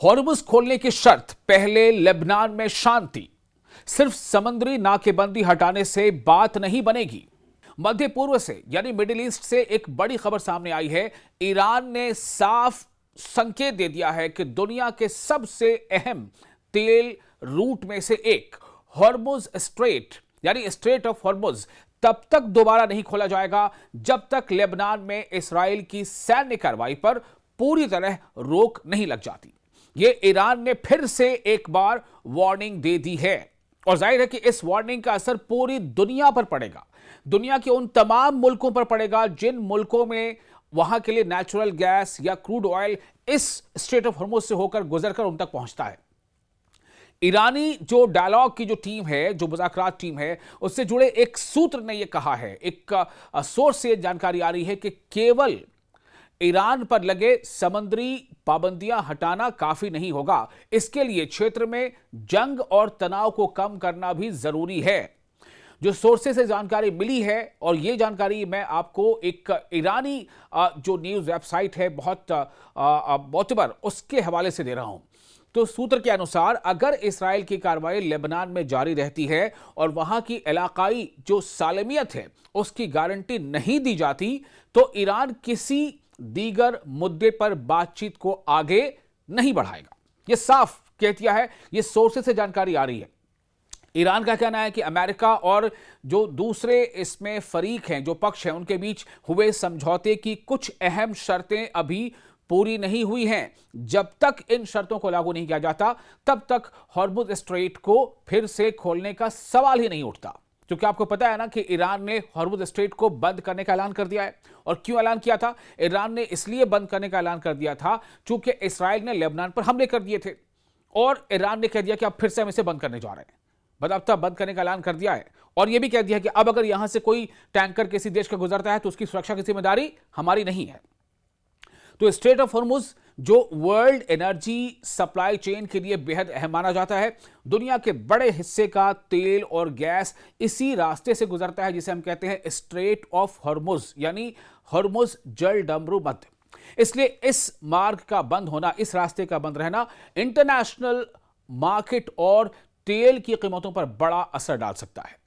Hormuz खोलने की शर्त, पहले लेबनान में शांति। सिर्फ समुद्री नाकेबंदी हटाने से बात नहीं बनेगी। मध्य पूर्व से यानी मिडिल ईस्ट से एक बड़ी खबर सामने आई है। ईरान ने साफ संकेत दे दिया है कि दुनिया के सबसे अहम तेल रूट में से एक हॉर्मुज़ स्ट्रेट यानी स्ट्रेट ऑफ हॉर्मुज़ तब तक दोबारा नहीं खोला जाएगा जब तक लेबनान में इस्राएल की सैन्य कार्रवाई पर पूरी तरह रोक नहीं लग जाती। यह ईरान ने फिर से एक बार वार्निंग दे दी है और जाहिर है कि इस वार्निंग का असर पूरी दुनिया पर पड़ेगा। दुनिया के उन तमाम मुल्कों पर पड़ेगा जिन मुल्कों में वहां के लिए नेचुरल गैस या क्रूड ऑयल इस स्ट्रेट ऑफ हॉर्मुज़ से होकर गुजरकर उन तक पहुंचता है। ईरानी जो डायलॉग की जो टीम है, जो मुज़ाकरात टीम है, उससे जुड़े एक सूत्र ने यह कहा है, एक सोर्स से जानकारी आ रही है कि केवल ईरान पर लगे समुद्री पाबंदियां हटाना काफी नहीं होगा। इसके लिए क्षेत्र में जंग और तनाव को कम करना भी जरूरी है। जो सोर्सेस से जानकारी मिली है और यह जानकारी मैं आपको एक ईरानी जो न्यूज़ वेबसाइट है बहुत मोतबर उसके हवाले से दे रहा हूं। तो सूत्र के अनुसार अगर इस्राएल की कार्रवाई लेबनान में जारी रहती है और वहां की इलाकाई जो सालमियत है उसकी गारंटी नहीं दी जाती तो ईरान किसी दीगर मुद्दे पर बातचीत को आगे नहीं बढ़ाएगा। यह साफ कह दिया है, यह सोर्सेस से जानकारी आ रही है। ईरान का कहना है कि अमेरिका और जो दूसरे इसमें फरीक हैं, जो पक्ष हैं, उनके बीच हुए समझौते की कुछ अहम शर्तें अभी पूरी नहीं हुई हैं। जब तक इन शर्तों को लागू नहीं किया जाता तब तक हॉर्मुज़ स्ट्रेट को फिर से खोलने का सवाल ही नहीं उठता। क्योंकि आपको पता है ना कि ईरान ने हॉर्मुज़ स्ट्रेट को बंद करने का ऐलान कर दिया है। और क्यों ऐलान किया था? ईरान ने इसलिए बंद करने का ऐलान कर दिया था क्योंकि इस्राएल ने लेबनान पर हमले कर दिए थे और ईरान ने कह दिया कि अब फिर से हम इसे बंद करने जा रहे हैं। मतलब तब बंद करने का ऐलान कर दिया है और यह भी कह दिया कि अब अगर यहां से कोई टैंकर किसी देश का गुजरता है तो उसकी सुरक्षा की जिम्मेदारी हमारी नहीं है। तो स्ट्रेट ऑफ हॉर्मुज़ जो वर्ल्ड एनर्जी सप्लाई चेन के लिए बेहद अहम माना जाता है, दुनिया के बड़े हिस्से का तेल और गैस इसी रास्ते से गुजरता है जिसे हम कहते हैं स्ट्रेट ऑफ हॉर्मुज़ यानी हॉर्मुज़ जल डमरू मध्य। इसलिए इस मार्ग का बंद होना, इस रास्ते का बंद रहना इंटरनेशनल मार्केट और तेल की कीमतों पर बड़ा असर डाल सकता है।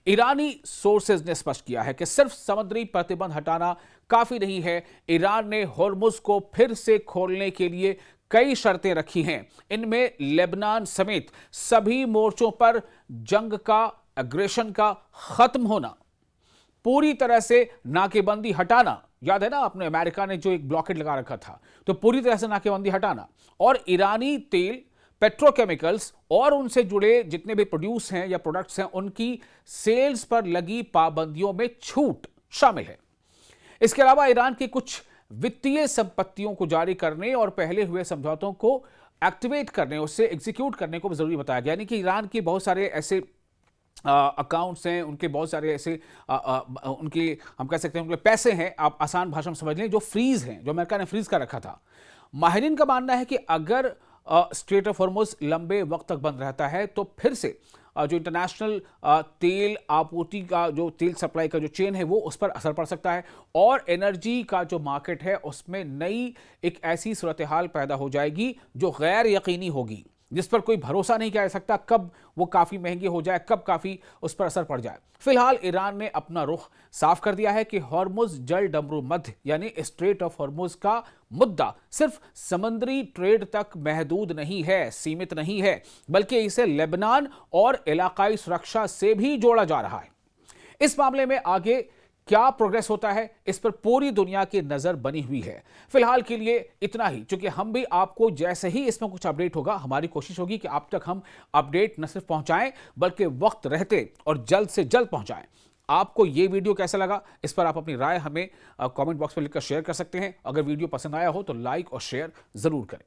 ईरानी सोर्सेज ने स्पष्ट किया है कि सिर्फ समुद्री प्रतिबंध हटाना काफी नहीं है। ईरान ने हॉर्मुज़ को फिर से खोलने के लिए कई शर्तें रखी हैं। इनमें लेबनान समेत सभी मोर्चों पर जंग का, एग्रेशन का खत्म होना, पूरी तरह से नाकेबंदी हटाना। याद है ना आपने, अमेरिका ने जो एक ब्लॉकेट लगा रखा था, तो पूरी तरह से नाकेबंदी हटाना और ईरानी तेल, पेट्रोकेमिकल्स और उनसे जुड़े जितने भी प्रोड्यूस हैं या प्रोडक्ट्स हैं उनकी सेल्स पर लगी पाबंदियों में छूट शामिल है। इसके अलावा ईरान की कुछ वित्तीय संपत्तियों को जारी करने और पहले हुए समझौतों को एक्टिवेट करने, उससे एग्जीक्यूट करने को भी जरूरी बताया गया। यानी कि ईरान के बहुत सारे ऐसे अकाउंट्स हैं, उनके बहुत सारे ऐसे उनके हम कह सकते हैं उनके पैसे हैं, आप आसान भाषा में समझ लें, जो फ्रीज हैं, जो अमेरिका ने फ्रीज कर रखा था। माहिरीन का मानना है कि अगर स्ट्रेट ऑफ हॉर्मुज़ लंबे वक्त तक बंद रहता है तो फिर से जो इंटरनेशनल तेल आपूर्ति का, जो तेल सप्लाई का जो चेन है, वो उस पर असर पड़ सकता है और एनर्जी का जो मार्केट है उसमें नई एक ऐसी सूरत हाल पैदा हो जाएगी जो गैर यकीनी होगी, जिस पर कोई भरोसा नहीं किया जा सकता कब वो काफ़ी महंगी हो जाए, कब काफ़ी उस पर असर पड़ जाए। फिलहाल ईरान ने अपना रुख साफ कर दिया है कि हॉर्मुज़ जल डमरू मध्य यानी स्ट्रेट ऑफ हॉर्मुज़ का मुद्दा सिर्फ समुद्री ट्रेड तक महदूद नहीं है, सीमित नहीं है, बल्कि इसे लेबनान और इलाकाई सुरक्षा से भी जोड़ा जा रहा है। इस मामले में आगे क्या प्रोग्रेस होता है, इस पर पूरी दुनिया की नजर बनी हुई है। फिलहाल के लिए इतना ही, क्योंकि हम भी आपको जैसे ही इसमें कुछ अपडेट होगा, हमारी कोशिश होगी कि आप तक हम अपडेट न सिर्फ पहुंचाएं बल्कि वक्त रहते और जल्द से जल्द पहुंचाएं। आपको ये वीडियो कैसा लगा, इस पर आप अपनी राय हमें कमेंट बॉक्स में लिखकर शेयर कर सकते हैं। अगर वीडियो पसंद आया हो तो लाइक और शेयर जरूर करें।